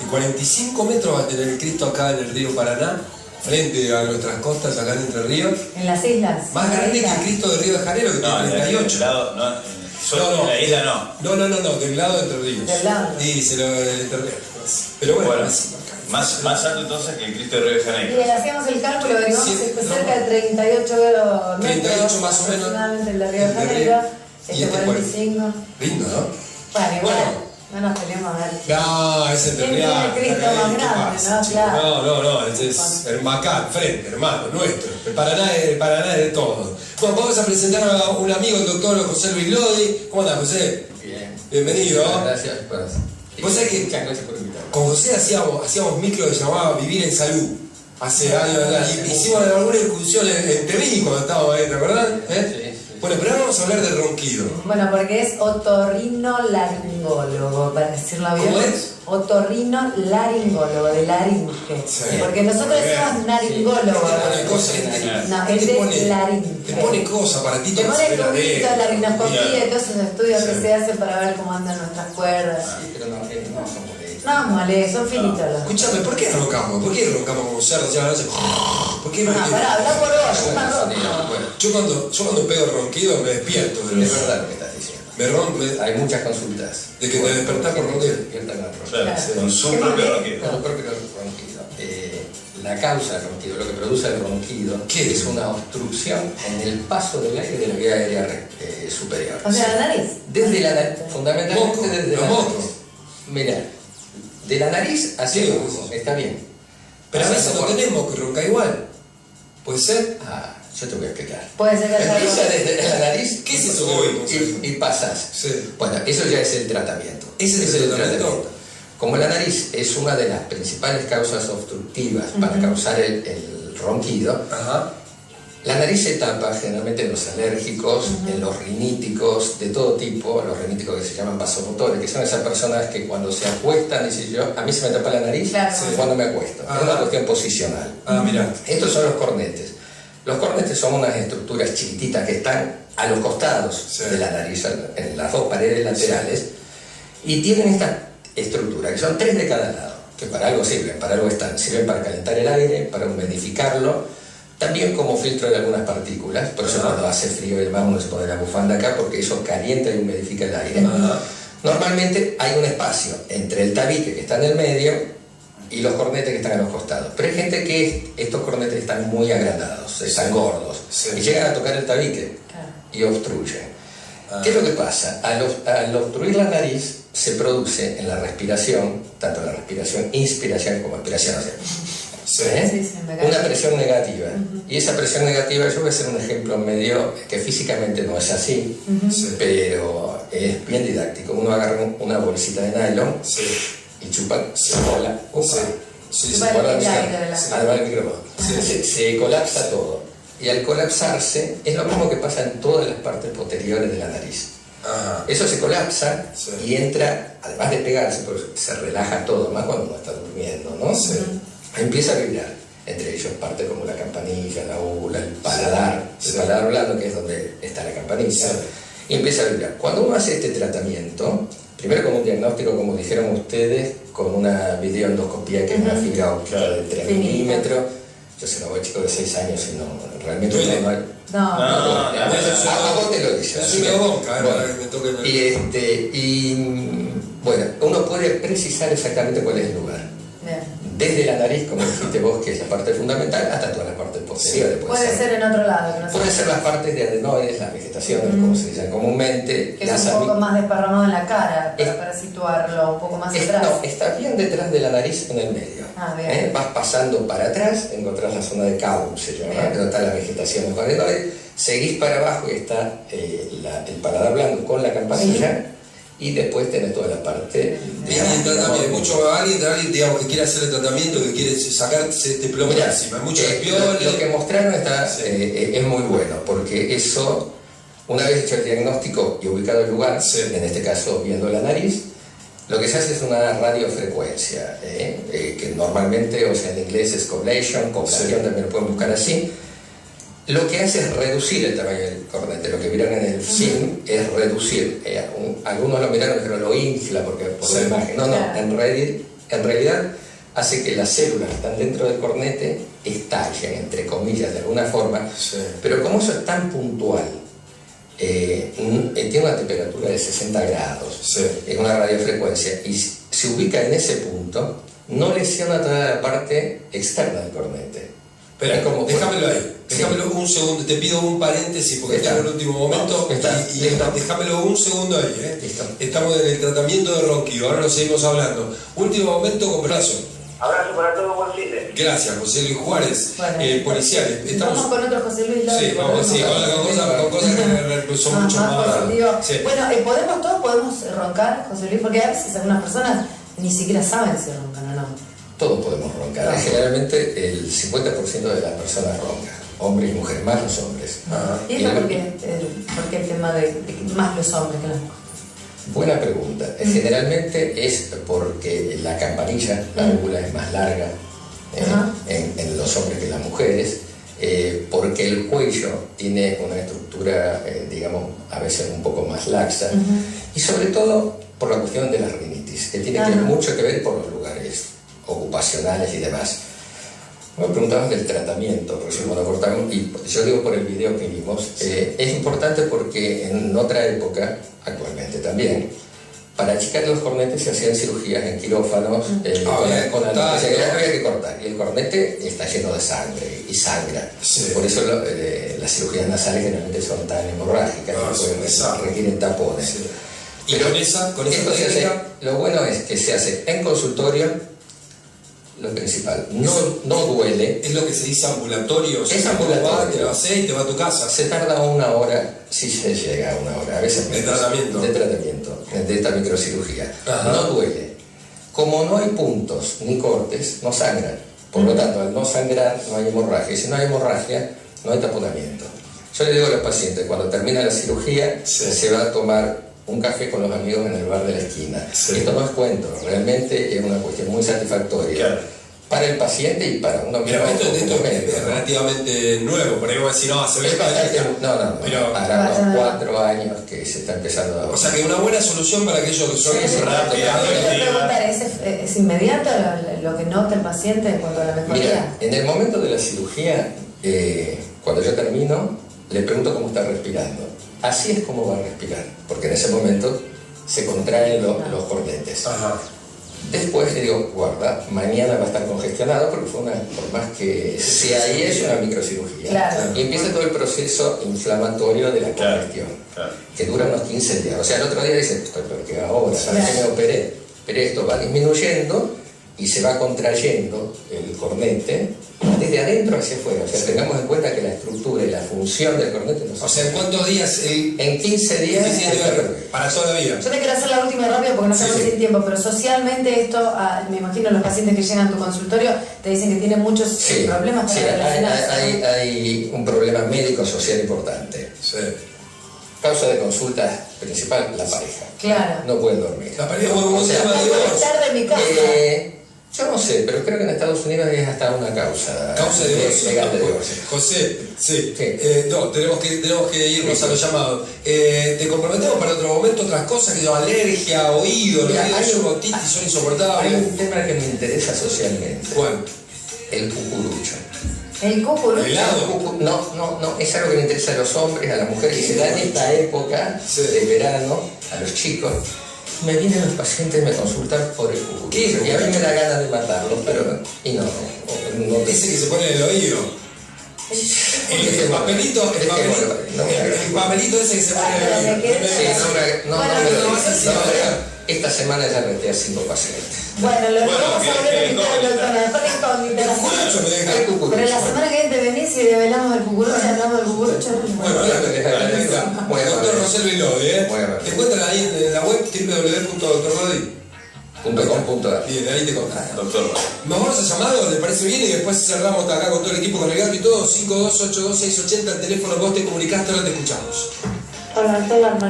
Y 45 metros va a tener el Cristo acá en el río Paraná, frente a nuestras costas acá en Entre Ríos. En las islas. Más grande que el Cristo de Río de Janeiro, que tiene 38. Solo en la isla no. No, del lado de Entre Ríos. Del lado. Sí, se lo del Entre Ríos. Pero bueno, así. Más alto entonces que el Cristo de Río de Janeiro. Y hacíamos el cálculo, averiguamos Sí, que cerca de 38 metros 38 más o menos. aproximadamente el de Río de Janeiro. Y Este 45. Lindo, ¿no? Bueno, igual. Bueno. No nos peleemos a ver. No, es Entre ¿Quién tiene Ríos. el Cristo más grande, no? Claro. No, ese es el Macán, frente, hermano, nuestro. El Paraná es de todo. Bueno, vamos a presentar a un amigo, el doctor José Luis Lodi. ¿Cómo andás, José? Bien. Bienvenido. Gracias por Vos sabés que gracias por invitarme. con José hacíamos micro que se llamaba Vivir en Salud. Hace años atrás. Y hicimos alguna incursión en Teví cuando estábamos ahí, ¿te acordás? Sí. Bueno, pero ahora vamos a hablar del ronquido. Bueno, porque es otorrinolaringólogo, para decirlo bien. ¿Cómo es? Otorrinolaringólogo, de laringe. Sí. Porque nosotros decimos naringólogo. Pone cosas, No, es de laringe. Te pone cosas para ti. Te pone tubito, la rinoscopía y todos esos estudios Sí. que se hacen para ver cómo andan nuestras cuerdas. Sí, pero no son por ahí. No, mole, son finitos los. Escuchame, ¿por qué roncamos? ¿Por qué roncamos como cerdos? Ya, no sé. ¿Por qué? No, pará, habla por vos, yo Bueno, tampoco. bueno, Yo cuando pego ronquido me despierto. es verdad lo que estás diciendo. Me rompe. Hay muchas consultas. De que te despertás por ronquido. Se despiertan al ronquido. Claro, Claro. con su ¿Qué propio más? ronquido. Con el propio ronquido. La causa del ronquido, lo que produce el ronquido, ¿Qué es? es una obstrucción en el paso del aire de la vía aérea superior. O sea, la nariz. Desde la nariz, fundamentalmente Moco, desde los la mocos. nariz. Mirá, de la nariz hacia Sí, el ojo, está bien. Pero a veces Pasando no por- tenemos que roncar igual. ¿Puede ser? Ah, yo te voy a explicar. Puede ser que haya Empieza algo. desde la nariz. ¿Qué es eso que oímos? Y pasas. Sí. Bueno, eso ya es el tratamiento. ¿Ese es el tratamiento? Como la nariz es una de las principales causas obstructivas para causar el ronquido, Ajá. la nariz se tapa generalmente en los alérgicos, en los riníticos, de todo tipo, los riníticos que se llaman vasomotores, que son esas personas que cuando se acuestan, dicen yo, a mí se me tapa la nariz Claro. cuando me acuesto. Ajá. Es una cuestión posicional. Ah, mira. Estos son los cornetes. Los cornetes son unas estructuras chiquititas que están a los costados Sí. de la nariz, en las dos paredes laterales, y tienen esta estructura, que son 3 de cada lado, que para algo sirven, para algo están. Sirven para calentar el aire, para humidificarlo, también como filtro de algunas partículas. Por eso cuando hace frío y demás uno se pone la bufanda acá, porque eso calienta y humidifica el aire. Ajá. Normalmente hay un espacio entre el tabique que está en el medio y los cornetes que están a los costados. Pero hay gente que estos cornetes están muy agrandados, están gordos, Sí. y llegan a tocar el tabique Claro. y obstruyen. Ah. ¿Qué es lo que pasa? Al obstruir la nariz se produce en la respiración, tanto en la respiración, inspiración como expiración, o sea, Sí. Sí, sí, me cae. una presión negativa. Y esa presión negativa, yo voy a hacer un ejemplo medio que físicamente no es así, Sí. pero es bien didáctico. Uno agarra una bolsita de nylon Sí. y chupa, se cola, Sí. Sí, Chupa guarda el el aire micrófono. de la- Sí. Ah, va el micrófono. Sí. Se colapsa todo. Y al colapsarse es lo mismo que pasa en todas las partes posteriores de la nariz. Ajá. Eso se colapsa Sí. y entra, además de pegarse, porque se relaja todo, más cuando uno está durmiendo, ¿no? Sí. Empieza a vibrar. Entre ellos partes como la campanilla, la úvula, el paladar, Sí. el paladar blando, que es donde está la campanilla, Sí. y empieza a vibrar. Cuando uno hace este tratamiento, primero como un diagnóstico, como dijeron ustedes, con una videoendoscopía que es una fibra óptica de 3 Finita. milímetros. Yo soy un chico de 6 años y no, realmente Duele. no hay. No. A vos te lo dice. Es así una que, boca, bueno, para que me toquen el- bueno, uno puede precisar exactamente cuál es el lugar. Bien. Desde la nariz, como dijiste vos, que es la parte fundamental, hasta todas las partes posteriores. Puede ser en otro lado. Que no Pueden ser las partes de adenoides, las vegetaciones, como se dicen comúnmente. Que es las un poco ami- más desparramado en la cara, Es- para situarlo un poco más Es- atrás. no, está bien detrás de la nariz en el medio. Ah, bien. Vas pasando para atrás, encontrás la zona de Cabo, se llama, Bien. donde está la vegetación, los adenoides. Seguís para abajo y está el paladar blando con la campanilla. Y después tenés toda la parte Y alguien alguien digamos que quiere hacer el tratamiento, que quiere sacarse este plomo de Mirá, encima. Hay muchos lo espiones. que mostraron está, Sí. es muy bueno, porque eso, una vez hecho el diagnóstico y ubicado el lugar, Sí. en este caso viendo la nariz, lo que se hace es una radiofrecuencia, que normalmente, o sea, en inglés es coblation, Sí. también lo pueden buscar así. Lo que hace es reducir el tamaño del cornete. Lo que vieron en el film es reducir. Algunos lo miraron y dijeron lo infla porque por Sí. la imagen. No, Claro. en Reddit en realidad hace que las células que están dentro del cornete estallen, entre comillas, de alguna forma, Sí. pero como eso es tan puntual, tiene una temperatura de 60 grados, Sí. es una radiofrecuencia, y se ubica en ese punto, no lesiona toda la parte externa del cornete. Espera, Es como- déjamelo ahí. Sí. Déjamelo un segundo. Te pido un paréntesis porque Está. está en el último momento. Está. Y Listo. déjamelo un segundo ahí. Listo. Estamos en el tratamiento de ronquido. Ahora lo seguimos hablando. Último momento con brazo. Abrazo para todos, buen fin de. Gracias, José Luis Juárez, Bueno, policial. Vamos con otro José Luis López. Sí, vamos, sí, con cosas que son mucho más. positivos. Sí. Bueno, todos podemos roncar, José Luis, porque a veces algunas personas ni siquiera saben si roncan o no. Todos podemos roncar. Ah. Generalmente el 50% de las personas roncan, hombres y mujeres, más los hombres. Ajá. ¿Y esto por qué el tema de más los hombres que las mujeres? Buena pregunta. Generalmente es porque la campanilla, la úvula es más larga Ajá. en los hombres que en las mujeres, porque el cuello tiene una estructura, digamos, a veces un poco más laxa, y sobre todo por la cuestión de la rinitis, que tiene mucho que ver por los lugares ocupacionales y demás. Me preguntaban del tratamiento, recién cuando cortamos, y yo digo por el video que vimos, es importante porque en otra época, actualmente también, para achicar los cornetes se hacían cirugías en quirófanos con anestesia que había que cortar, y el cornete está lleno de sangre y sangra. Sí. Por eso las cirugías nasales generalmente son tan hemorrágicas, requieren tapones. Sí. Y con esa Esto se hace, técnica, lo bueno es que se hace en consultorio. Lo principal, no duele, es lo que se dice ambulatorio. Es O sea, ambulatorio. tú vas, te lo haces y te va a tu casa. se tarda 1 hora, si se llega a 1 hora, a veces De menos, tratamiento. de esta microcirugía. Ajá. No duele. Como no hay puntos ni cortes, no sangran. Por lo tanto, al no sangrar, no hay hemorragia. Y si no hay hemorragia, no hay taponamiento. Yo le digo a los pacientes, cuando termina la cirugía, Sí. se va a tomar un café con los amigos en el bar de la esquina. Sí. Esto no es cuento, realmente es una cuestión muy satisfactoria. Claro. Para el paciente y para uno mismo. Pero esto como médico, es ¿no? relativamente nuevo. Por ahí vos decís, no, se ve Es bastante, no, Pero, para los 4 años que se está empezando a... o sea que una buena solución para aquellos que son Sí, rápida, Quiero efectiva. preguntar, ¿es inmediato lo que nota el paciente en cuanto a la mejoría? Mira, en el momento de la cirugía, cuando yo termino, le pregunto cómo está respirando. Así es como va a respirar, porque en ese momento se contraen los cornetes. Ajá. Después le digo, guarda, mañana va a estar congestionado porque fue por más que sea ahí, es una microcirugía. Claro. Y empieza todo el proceso inflamatorio de la Claro, congestión, claro. que dura unos 15 días. O sea, el otro día dice, estoy peor que ahora, ¿sabes Claro. que me operé? Pero esto va disminuyendo y se va contrayendo el cornete desde adentro hacia afuera. O sea, tengamos en cuenta que la estructura y la función del cornete no O sea, ¿en cuántos días en 15 días para toda la vida? Yo te quiero hacer la última rápido porque no estamos Sí. sin tiempo, pero socialmente esto, me imagino los pacientes que llegan a tu consultorio te dicen que tienen muchos problemas sí, para relacionarse. hay un problema médico social importante. Sí. Causa de consulta principal, la pareja. Claro. No pueden dormir. La pareja es un O sea, tema de No divorcio. puedo estar de mi casa. Yo no sé, pero creo que en Estados Unidos es hasta una causa Causa de divorcio. legal de divorcio. José, sí. Sí. No, tenemos que irnos a los llamados. Te comprometemos para otro momento otras cosas que son alergia, oído, Mira, los hay oídos un- otitis son Hay insoportables. un tema que me interesa socialmente. ¿Cuál? El cucurucho. El cucurucho. Helado. No, es algo que le interesa a los hombres, a las mujeres, y se da en esta época Sí. de verano, a los chicos. Me vienen los pacientes, me consultan por el cucurucho, y a mí me da ganas de matarlos, pero... Y no Ese que se pone en el oído. El papelito, el papelito ese que se pone en el oído. Sí, no Bueno, me lo no, dicen. sí, No, sí. esta semana ya reté a 5 pacientes. Bueno, lo Bueno, vamos a volver a que invitar al doctor, mejor incógnita. El cucurucho me deja. El cucurucho. Pero la semana que viene te venís y develamos el cucurucho, hablamos del cucurucho. Bueno, ahí está. Muy Doctor amable. José Luis Lodi, Muy amable. Te encuentran ahí en la web www.doctorlodi. .com.ar. Bien, ahí te contactan. Doctor. Nos vamos a llamado, ¿le parece bien? Y después cerramos acá con todo el equipo, con el gato y todo. 52822680, el teléfono, vos te comunicaste, ahora te escuchamos. Hola, doctor Armando.